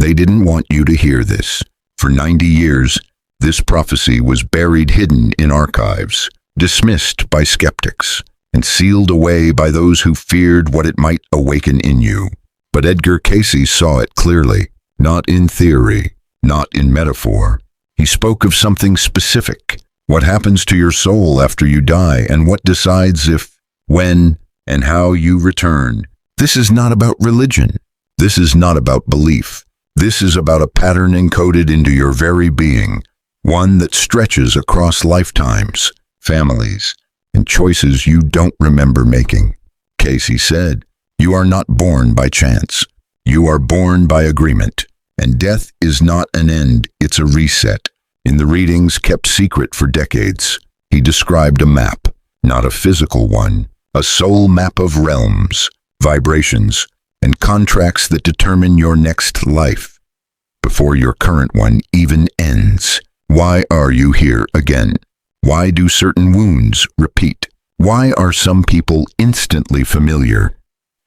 They didn't want you to hear this. For 90 years, this prophecy was buried hidden in archives, dismissed by skeptics, and sealed away by those who feared what it might awaken in you. But Edgar Cayce saw it clearly, not in theory, not in metaphor. He spoke of something specific, what happens to your soul after you die, and what decides if, when, and how you return. This is not about religion. This is not about belief. This is about a pattern encoded into your very being, one that stretches across lifetimes, families, and choices you don't remember making. Cayce said, "You are not born by chance. You are born by agreement. And death is not an end, it's a reset." In the readings kept secret for decades, he described a map, not a physical one, a soul map of realms, vibrations, and contracts that determine your next life, before your current one even ends. Why are you here again? Why do certain wounds repeat? Why are some people instantly familiar,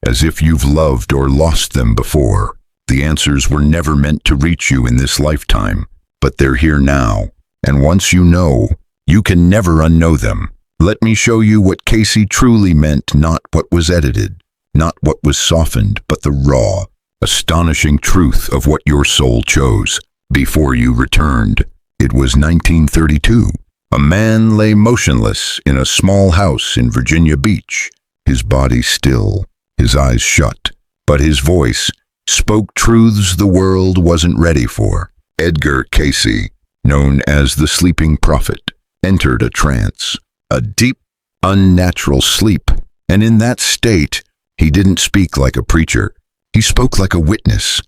as if you've loved or lost them before? The answers were never meant to reach you in this lifetime, but they're here now, and once you know, you can never unknow them. Let me show you what Cayce truly meant, not what was edited, not what was softened, but the raw, astonishing truth of what your soul chose before you returned. It was 1932. A man lay motionless in a small house in Virginia Beach, his body still, his eyes shut, but his voice spoke truths the world wasn't ready for. Edgar Cayce, known as the sleeping prophet, entered a trance, a deep, unnatural sleep, and in that state, he didn't speak like a preacher. He spoke like a witness,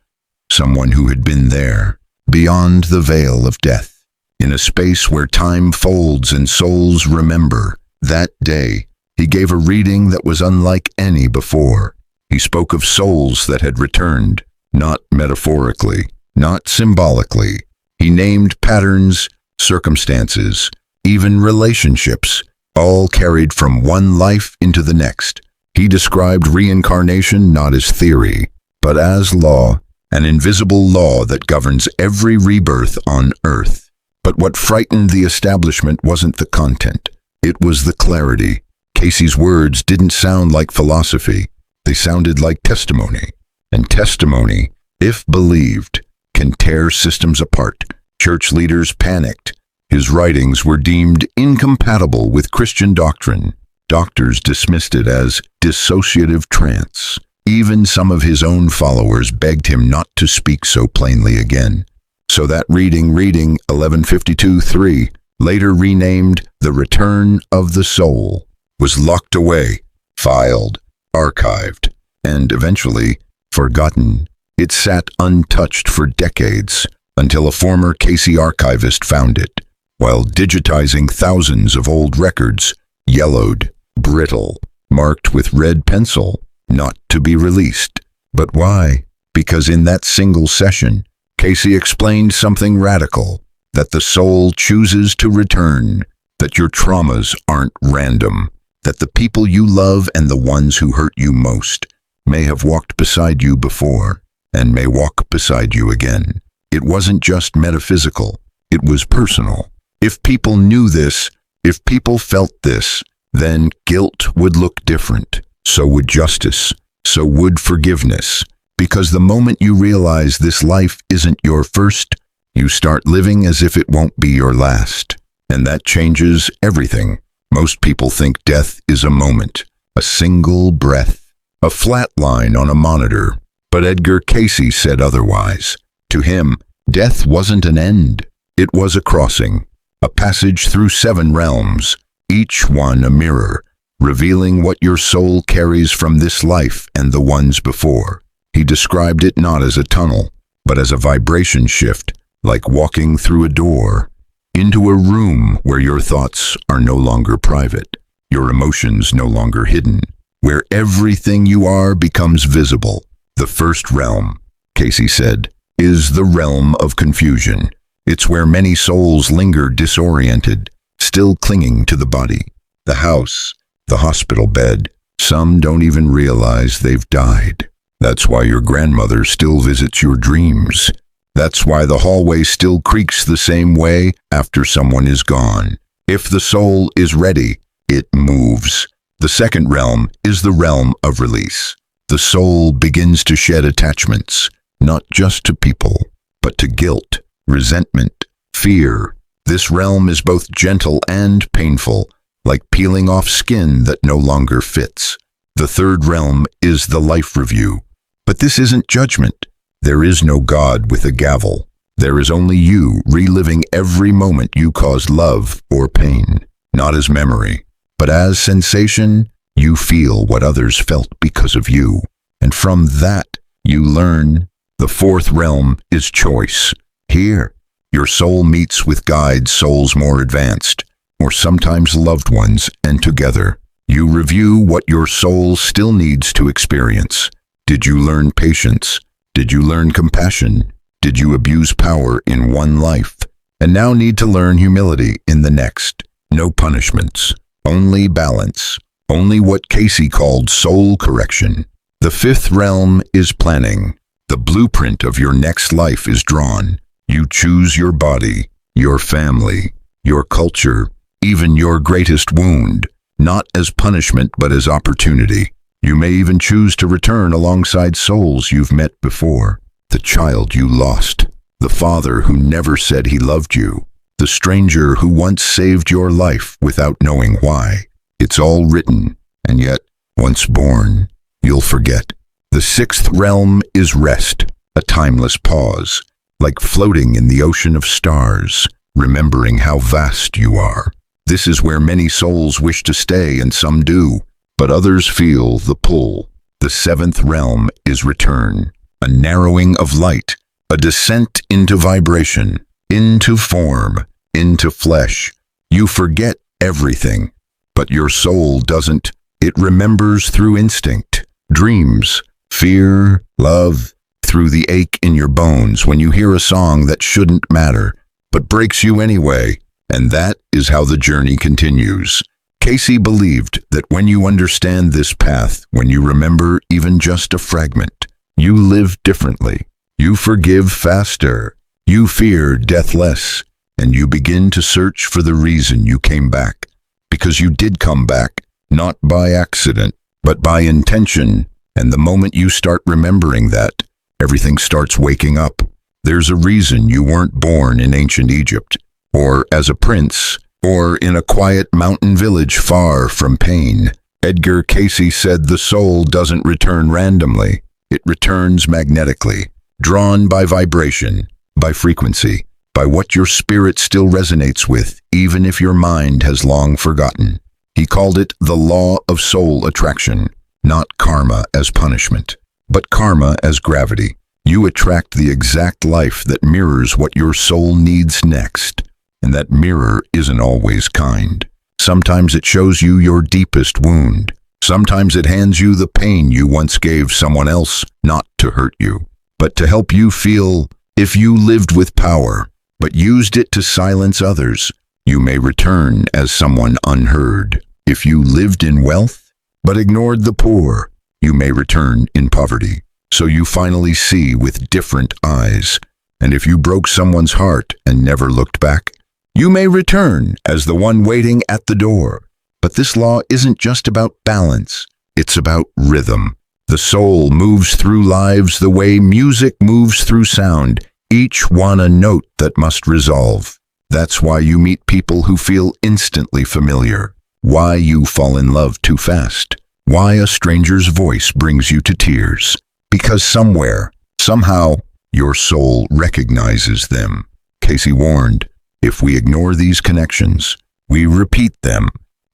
someone who had been there, beyond the veil of death, in a space where time folds and souls remember. That day, he gave a reading that was unlike any before. He spoke of souls that had returned, not metaphorically, not symbolically. He named patterns, circumstances, even relationships, all carried from one life into the next. He described reincarnation not as theory, but as law, an invisible law that governs every rebirth on Earth. But what frightened the establishment wasn't the content, it was the clarity. Cayce's words didn't sound like philosophy, they sounded like testimony. And testimony, if believed, can tear systems apart. Church leaders panicked. His writings were deemed incompatible with Christian doctrine. Doctors dismissed it as dissociative trance. Even some of his own followers begged him not to speak so plainly again. So that reading 1152-3, later renamed The Return of the Soul, was locked away, filed, archived, and eventually forgotten. It sat untouched for decades until a former Cayce archivist found it, while digitizing thousands of old records, yellowed, brittle, marked with red pencil, not to be released. But why? Because in that single session, Cayce explained something radical, that the soul chooses to return, that your traumas aren't random, that the people you love and the ones who hurt you most may have walked beside you before, and may walk beside you again. It wasn't just metaphysical, it was personal. If people knew this, if people felt this, then guilt would look different. So would justice, so would forgiveness. Because the moment you realize this life isn't your first, you start living as if it won't be your last. And that changes everything. Most people think death is a moment, a single breath, a flat line on a monitor. But Edgar Cayce said otherwise. To him, death wasn't an end. It was a crossing, a passage through 7 realms, each one a mirror, revealing what your soul carries from this life and the ones before. He described it not as a tunnel, but as a vibration shift, like walking through a door, into a room where your thoughts are no longer private, your emotions no longer hidden, where everything you are becomes visible. The first realm, Cayce said, is the realm of confusion. It's where many souls linger disoriented, still clinging to the body, the house, the hospital bed. Some don't even realize they've died. That's why your grandmother still visits your dreams. That's why the hallway still creaks the same way after someone is gone. If the soul is ready, it moves. The second realm is the realm of release. The soul begins to shed attachments, not just to people, but to guilt, resentment, fear. This realm is both gentle and painful, like peeling off skin that no longer fits. The third realm is the life review. But this isn't judgment. There is no God with a gavel. There is only you reliving every moment you caused love or pain, not as memory, but as sensation. You feel what others felt because of you, and from that you learn. The fourth realm is choice. Here, your soul meets with guides, souls more advanced, or sometimes loved ones, and together, you review what your soul still needs to experience. Did you learn patience? Did you learn compassion? Did you abuse power in one life, and now need to learn humility in the next? No punishments, only balance, only what Cayce called soul correction. The fifth realm is planning. The blueprint of your next life is drawn. You choose your body, your family, your culture, even your greatest wound, not as punishment but as opportunity. You may even choose to return alongside souls you've met before. The child you lost, the father who never said he loved you, the stranger who once saved your life without knowing why. It's all written, and yet, once born, you'll forget. The sixth realm is rest, a timeless pause, like floating in the ocean of stars, remembering how vast you are. This is where many souls wish to stay, and some do, but others feel the pull. The seventh realm is return, a narrowing of light, a descent into vibration, into form, into flesh. You forget everything, but your soul doesn't. It remembers through instinct, dreams, fear, love, through the ache in your bones when you hear a song that shouldn't matter, but breaks you anyway. And that is how the journey continues. Cayce believed that when you understand this path, when you remember even just a fragment, you live differently. You forgive faster. You fear death less. And you begin to search for the reason you came back. Because you did come back, not by accident, but by intention. And the moment you start remembering that, everything starts waking up. There's a reason you weren't born in ancient Egypt, or as a prince, or in a quiet mountain village far from pain. Edgar Cayce said the soul doesn't return randomly. It returns magnetically, drawn by vibration, by frequency, by what your spirit still resonates with, even if your mind has long forgotten. He called it the law of soul attraction, not karma as punishment, but karma as gravity. You attract the exact life that mirrors what your soul needs next. And that mirror isn't always kind. Sometimes it shows you your deepest wound. Sometimes it hands you the pain you once gave someone else, not to hurt you, but to help you feel. If you lived with power, but used it to silence others, you may return as someone unheard. If you lived in wealth, but ignored the poor, you may return in poverty. So you finally see with different eyes. And if you broke someone's heart and never looked back, you may return as the one waiting at the door. But this law isn't just about balance. It's about rhythm. The soul moves through lives the way music moves through sound, each one a note that must resolve. That's why you meet people who feel instantly familiar. Why you fall in love too fast. Why a stranger's voice brings you to tears. Because somewhere, somehow, your soul recognizes them. Cayce warned, if we ignore these connections, we repeat them.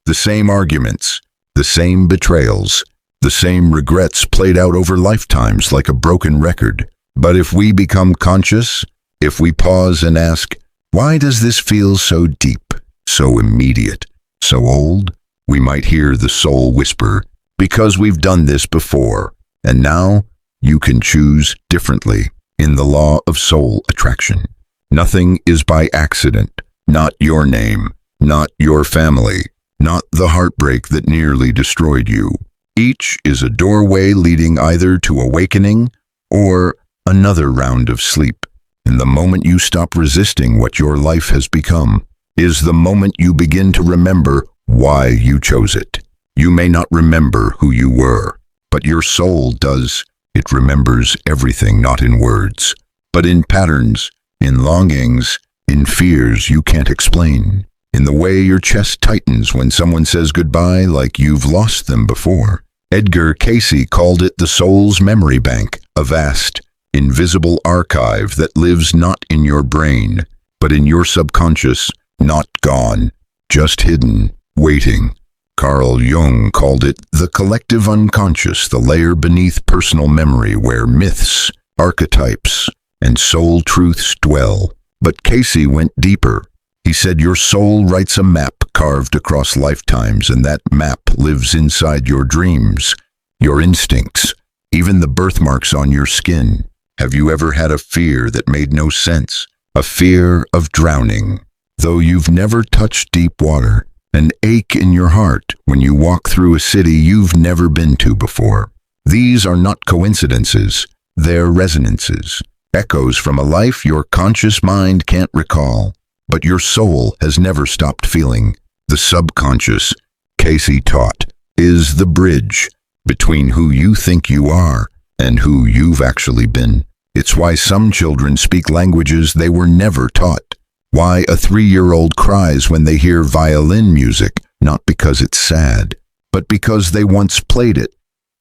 The same arguments, the same betrayals, the same regrets played out over lifetimes like a broken record. But if we become conscious, if we pause and ask, why does this feel so deep, so immediate, so old? We might hear the soul whisper, because we've done this before, and now you can choose differently in the law of soul attraction. Nothing is by accident, not your name, not your family, not the heartbreak that nearly destroyed you. Each is a doorway leading either to awakening or another round of sleep. And the moment you stop resisting what your life has become is the moment you begin to remember why you chose it. You may not remember who you were, but your soul does. It remembers everything, not in words, but in patterns, in longings, in fears you can't explain, in the way your chest tightens when someone says goodbye like you've lost them before. Edgar Cayce called it the soul's memory bank, a vast, invisible archive that lives not in your brain, but in your subconscious, not gone, just hidden, waiting. Carl Jung called it the collective unconscious, the layer beneath personal memory where myths, archetypes, and soul truths dwell. But Cayce went deeper. He said your soul writes a map carved across lifetimes, and that map lives inside your dreams, your instincts, even the birthmarks on your skin. Have you ever had a fear that made no sense? A fear of drowning, though you've never touched deep water. An ache in your heart when you walk through a city you've never been to before. These are not coincidences, they're resonances, echoes from a life your conscious mind can't recall, but your soul has never stopped feeling. The subconscious, Cayce taught, is the bridge between who you think you are and who you've actually been. It's why some children speak languages they were never taught. Why a 3-year-old cries when they hear violin music, not because it's sad, but because they once played it,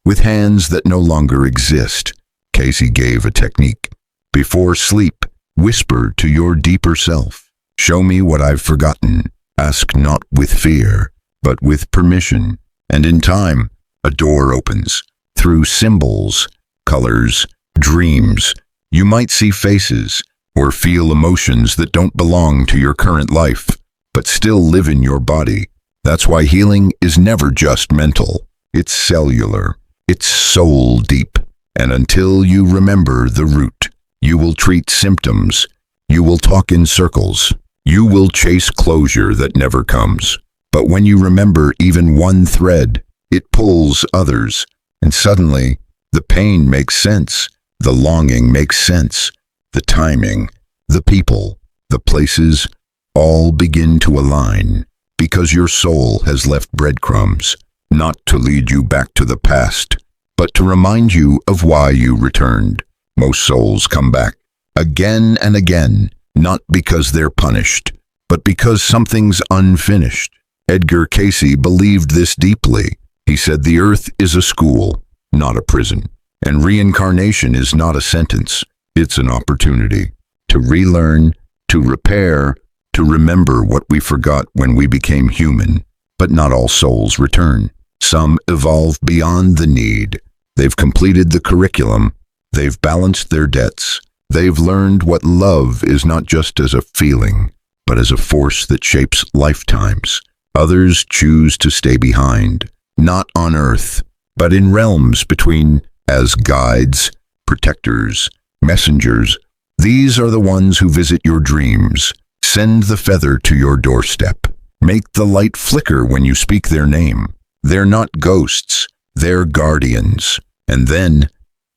with hands that no longer exist. Cayce gave a technique. Before sleep, whisper to your deeper self, "Show me what I've forgotten." Ask not with fear, but with permission. And in time, a door opens. Through symbols, colors, dreams, you might see faces, or feel emotions that don't belong to your current life, but still live in your body. That's why healing is never just mental. It's cellular. It's soul deep. And until you remember the root, you will treat symptoms. You will talk in circles. You will chase closure that never comes. But when you remember even one thread, it pulls others. And suddenly, the pain makes sense. The longing makes sense. The timing, the people, the places, all begin to align, because your soul has left breadcrumbs, not to lead you back to the past, but to remind you of why you returned. Most souls come back, again and again, not because they're punished, but because something's unfinished. Edgar Cayce believed this deeply. He said the earth is a school, not a prison, and reincarnation is not a sentence. It's an opportunity to relearn, to repair, to remember what we forgot when we became human. But not all souls return. Some evolve beyond the need. They've completed the curriculum. They've balanced their debts. They've learned what love is not just as a feeling, but as a force that shapes lifetimes. Others choose to stay behind, not on earth, but in realms between, as guides, protectors, messengers. These are the ones who visit your dreams, send the feather to your doorstep, make the light flicker when you speak their name. They're not ghosts, they're guardians. And then,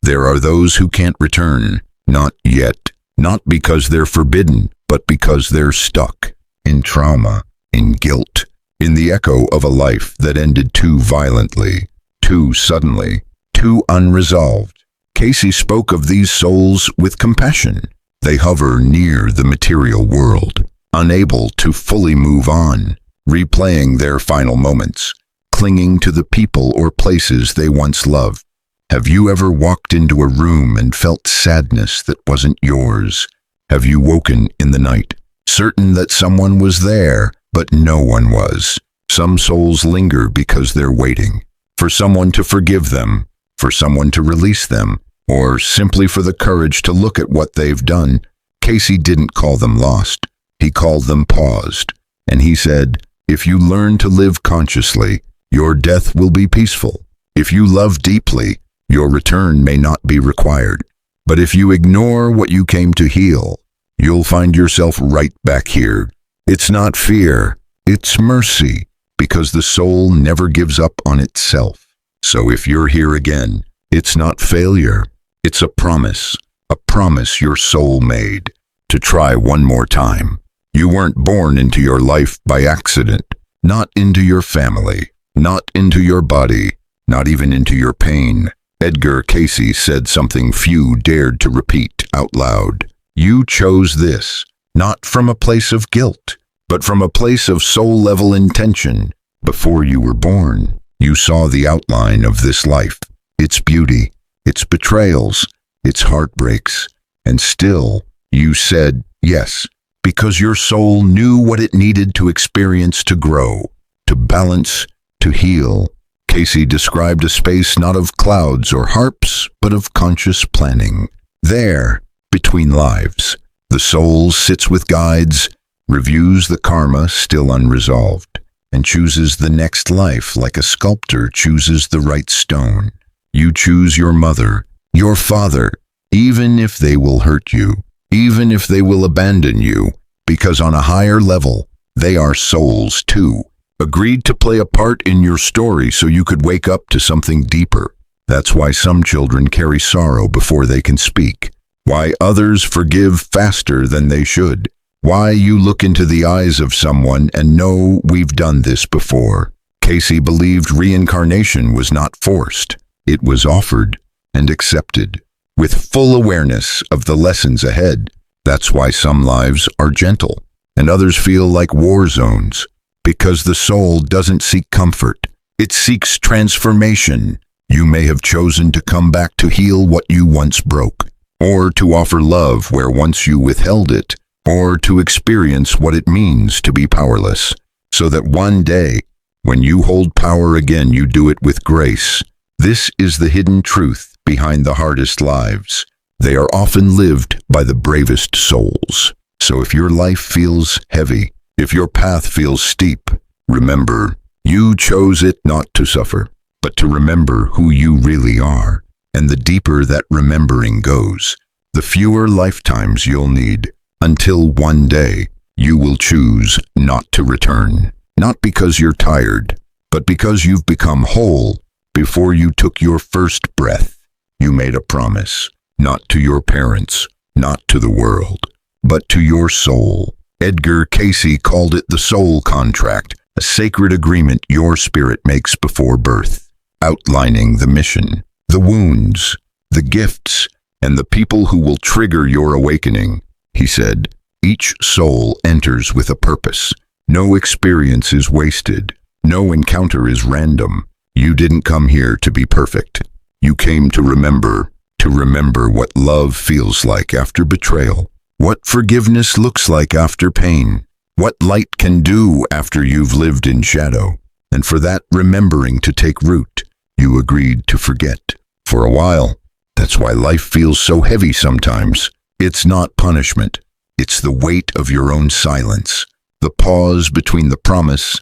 there are those who can't return, not yet, not because they're forbidden, but because they're stuck in trauma, in guilt, in the echo of a life that ended too violently, too suddenly, too unresolved. Cayce spoke of these souls with compassion. They hover near the material world, unable to fully move on, replaying their final moments, clinging to the people or places they once loved. Have you ever walked into a room and felt sadness that wasn't yours? Have you woken in the night, certain that someone was there, but no one was? Some souls linger because they're waiting for someone to forgive them, for someone to release them, or simply for the courage to look at what they've done. Cayce didn't call them lost. He called them paused. And he said, if you learn to live consciously, your death will be peaceful. If you love deeply, your return may not be required. But if you ignore what you came to heal, you'll find yourself right back here. It's not fear, it's mercy, because the soul never gives up on itself. So if you're here again, it's not failure. It's a promise your soul made to try one more time. You weren't born into your life by accident, not into your family, not into your body, not even into your pain. Edgar Cayce said something few dared to repeat out loud. You chose this, not from a place of guilt, but from a place of soul-level intention. Before you were born, you saw the outline of this life, its beauty, its betrayals, its heartbreaks, and still you said yes, because your soul knew what it needed to experience to grow, to balance, to heal. Cayce described a space not of clouds or harps, but of conscious planning. There, between lives, the soul sits with guides, reviews the karma still unresolved, and chooses the next life like a sculptor chooses the right stone. You choose your mother, your father, even if they will hurt you, even if they will abandon you, because on a higher level, they are souls too, agreed to play a part in your story so you could wake up to something deeper. That's why some children carry sorrow before they can speak, why others forgive faster than they should, why you look into the eyes of someone and know we've done this before. Cayce believed reincarnation was not forced. It was offered and accepted, with full awareness of the lessons ahead. That's why some lives are gentle, and others feel like war zones, because the soul doesn't seek comfort. It seeks transformation. You may have chosen to come back to heal what you once broke, or to offer love where once you withheld it, or to experience what it means to be powerless, so that one day, when you hold power again, you do it with grace. This is the hidden truth behind the hardest lives. They are often lived by the bravest souls. So if your life feels heavy, if your path feels steep, remember, you chose it not to suffer, but to remember who you really are. And the deeper that remembering goes, the fewer lifetimes you'll need, until one day you will choose not to return. Not because you're tired, but because you've become whole. Before you took your first breath, you made a promise, not to your parents, not to the world, but to your soul. Edgar Cayce called it the soul contract, a sacred agreement your spirit makes before birth, outlining the mission, the wounds, the gifts, and the people who will trigger your awakening. He said, each soul enters with a purpose. No experience is wasted. No encounter is random. You didn't come here to be perfect. You came to remember what love feels like after betrayal, what forgiveness looks like after pain, what light can do after you've lived in shadow. And for that remembering to take root, you agreed to forget. For a while, that's why life feels so heavy sometimes. It's not punishment. It's the weight of your own silence, the pause between the promise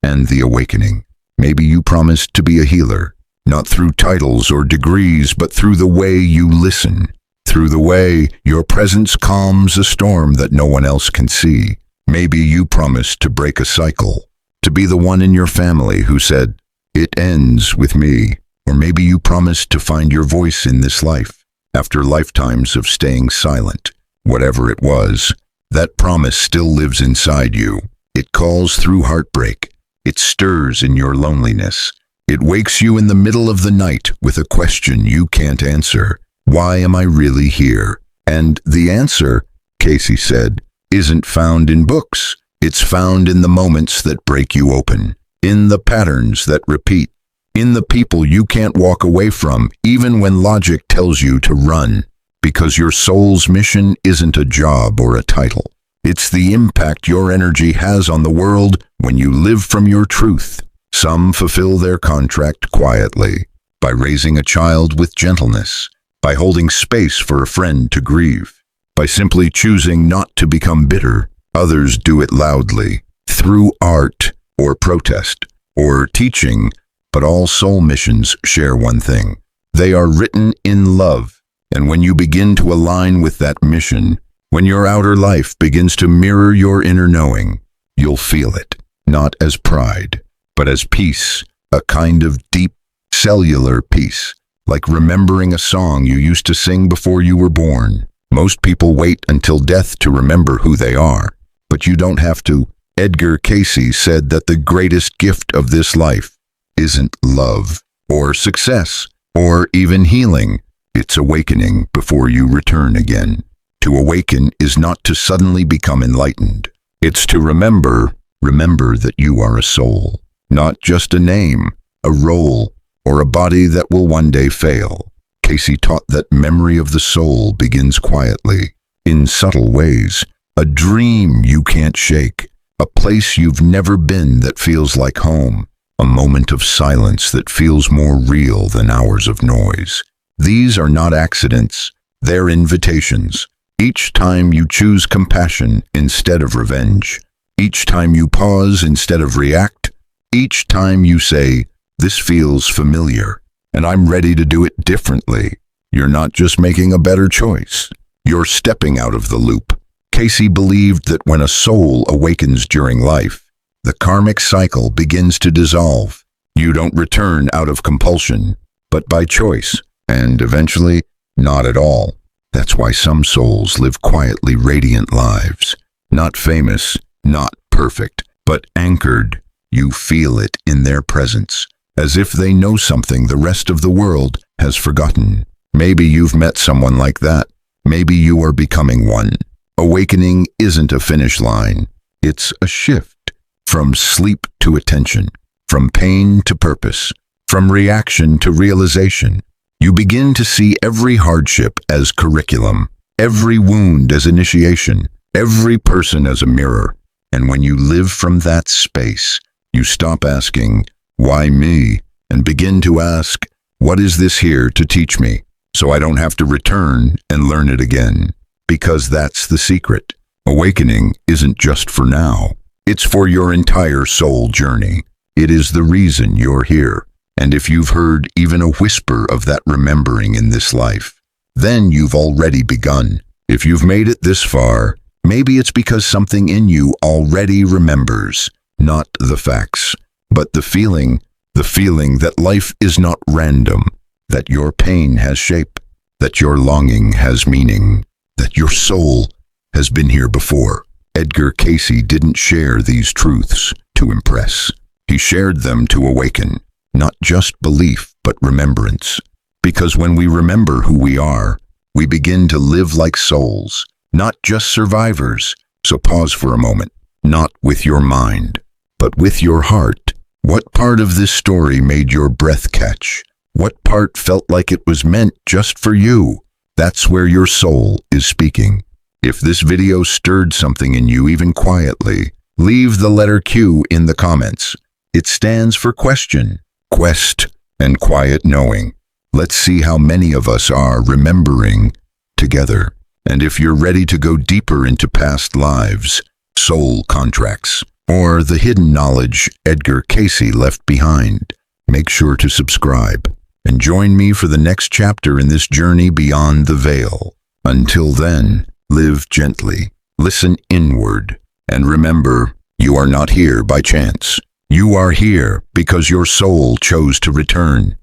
and the awakening. Maybe you promised to be a healer, not through titles or degrees, but through the way you listen, through the way your presence calms a storm that no one else can see. Maybe you promised to break a cycle, to be the one in your family who said, "It ends with me." Or maybe you promised to find your voice in this life, after lifetimes of staying silent. Whatever it was, that promise still lives inside you. It calls through heartbreak. It stirs in your loneliness. It wakes you in the middle of the night with a question you can't answer. Why am I really here? And the answer, Cayce said, isn't found in books. It's found in the moments that break you open, in the patterns that repeat, in the people you can't walk away from, even when logic tells you to run. Because your soul's mission isn't a job or a title. It's the impact your energy has on the world when you live from your truth. Some fulfill their contract quietly, by raising a child with gentleness, by holding space for a friend to grieve, by simply choosing not to become bitter. Others do it loudly, through art or protest or teaching, but all soul missions share one thing. They are written in love, and when you begin to align with that mission, when your outer life begins to mirror your inner knowing, you'll feel it, not as pride, but as peace, a kind of deep, cellular peace, like remembering a song you used to sing before you were born. Most people wait until death to remember who they are, but you don't have to. Edgar Cayce said that the greatest gift of this life isn't love, or success, or even healing. It's awakening before you return again. To awaken is not to suddenly become enlightened. It's to remember that you are a soul, not just a name, a role, or a body that will one day fail. Cayce taught that memory of the soul begins quietly, in subtle ways. A dream you can't shake, a place you've never been that feels like home, a moment of silence that feels more real than hours of noise. These are not accidents, they're invitations. Each time you choose compassion instead of revenge, each time you pause instead of react, each time you say, "This feels familiar, and I'm ready to do it differently," you're not just making a better choice, you're stepping out of the loop. Cayce believed that when a soul awakens during life, the karmic cycle begins to dissolve. You don't return out of compulsion, but by choice, and eventually, not at all. That's why some souls live quietly radiant lives, not famous, not perfect, but anchored. You feel it in their presence, as if they know something the rest of the world has forgotten. Maybe you've met someone like that. Maybe you are becoming one. Awakening isn't a finish line. It's a shift, from sleep to attention, from pain to purpose, from reaction to realization. You begin to see every hardship as curriculum, every wound as initiation, every person as a mirror. And when you live from that space, you stop asking, "Why me?" and begin to ask, "What is this here to teach me?" So I don't have to return and learn it again. Because that's the secret. Awakening isn't just for now. It's for your entire soul journey. It is the reason you're here. And if you've heard even a whisper of that remembering in this life, then you've already begun. If you've made it this far, maybe it's because something in you already remembers, not the facts, but the feeling that life is not random, that your pain has shape, that your longing has meaning, that your soul has been here before. Edgar Cayce didn't share these truths to impress. He shared them to awaken, not just belief, but remembrance. Because when we remember who we are, we begin to live like souls, not just survivors. So pause for a moment, not with your mind, but with your heart. What part of this story made your breath catch? What part felt like it was meant just for you? That's where your soul is speaking. If this video stirred something in you even quietly, leave the letter Q in the comments. It stands for question, quest, and quiet knowing. Let's see how many of us are remembering together. And if you're ready to go deeper into past lives, soul contracts, or the hidden knowledge Edgar Cayce left behind, make sure to subscribe and join me for the next chapter in this journey beyond the veil. Until then, live gently, listen inward, and remember, you are not here by chance. You are here because your soul chose to return.